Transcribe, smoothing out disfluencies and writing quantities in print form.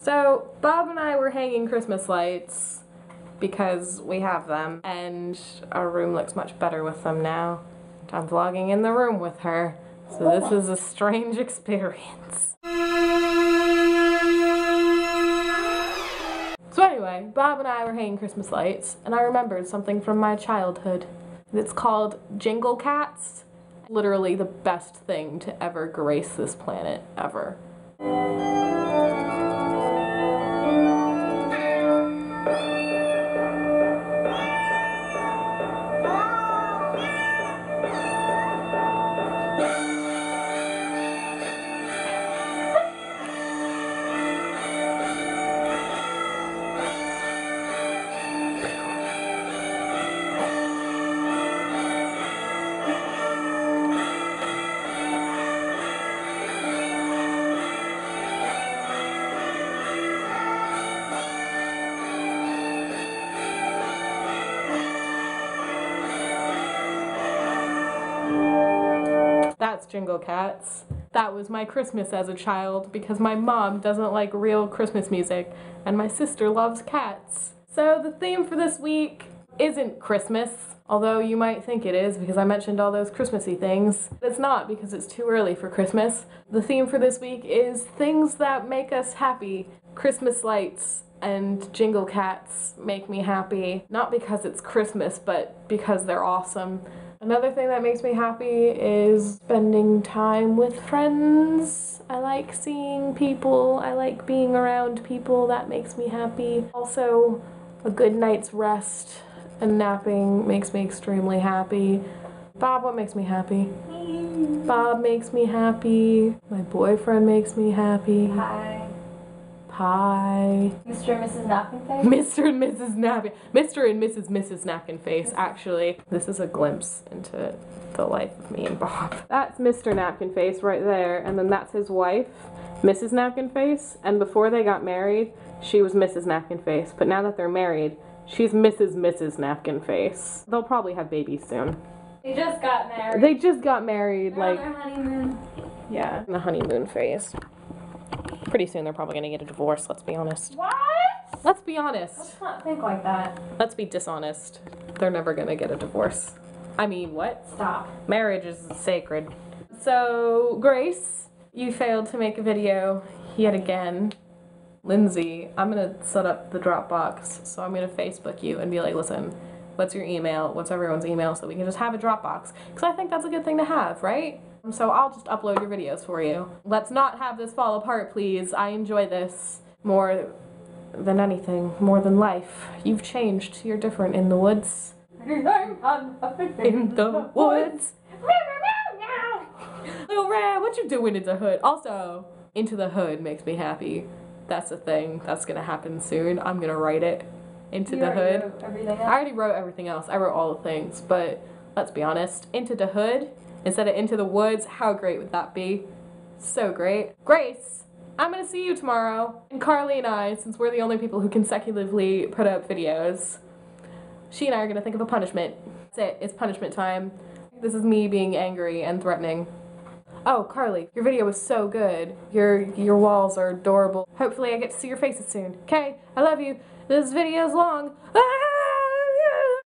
So Bob and I were hanging Christmas lights because we have them, and our room looks much better with them now. I'm vlogging in the room with her, so this is a strange experience. So anyway, Bob and I were hanging Christmas lights, and I remembered something from my childhood. It's called Jingle Cats. Literally the best thing to ever grace this planet, ever. That's Jingle Cats. That was my Christmas as a child because my mom doesn't like real Christmas music and my sister loves cats. So the theme for this week isn't Christmas, although you might think it is because I mentioned all those Christmassy things. It's not because it's too early for Christmas. The theme for this week is things that make us happy. Christmas lights and Jingle Cats make me happy, not because it's Christmas, but because they're awesome. Another thing that makes me happy is spending time with friends. I like seeing people, I like being around people, that makes me happy. Also, a good night's rest and napping makes me extremely happy. Bob, what makes me happy? Bob makes me happy. My boyfriend makes me happy. Hi. Pie. Mr. and Mrs. Napkin Face? Mr. and Mrs. Napkin. Mr. and Mrs. Napkin Face, actually. This is a glimpse into the life of me and Bob. That's Mr. Napkin Face right there, and then that's his wife, Mrs. Napkin Face, and before they got married, she was Mrs. Napkin Face, but now that they're married, she's Mrs. Napkin Face. They'll probably have babies soon. They just got married. They just got married, They're like... on their honeymoon. Yeah, in the honeymoon phase. Pretty soon they're probably gonna get a divorce, let's be honest. What? Let's be honest. Let's not think like that. Let's be dishonest. They're never gonna get a divorce. I mean, what? Stop. Marriage is sacred. So, Grace, you failed to make a video yet again. Lindsay, I'm gonna set up the Dropbox, so I'm gonna Facebook you and be like, listen, what's your email? What's everyone's email? So we can just have a Dropbox. Because I think that's a good thing to have, right? So I'll just upload your videos for you. Let's not have this fall apart, please. I enjoy this more than anything, more than life. You've changed. You're different in the woods. In the woods. Little Red, what you doing in the hood? Also, Into the Hood makes me happy. That's a thing. That's gonna happen soon. I'm gonna write it. Into the Hood. I already wrote everything else. I wrote all the things, but let's be honest. Into the Hood instead of Into the Woods, how great would that be? So great. Grace, I'm gonna see you tomorrow. And Carly and I, since we're the only people who consecutively put up videos, she and I are gonna think of a punishment. That's it, it's punishment time. This is me being angry and threatening. Oh, Carly, your video was so good. Your walls are adorable. Hopefully I get to see your faces soon. Okay, I love you. This video's long. Ah!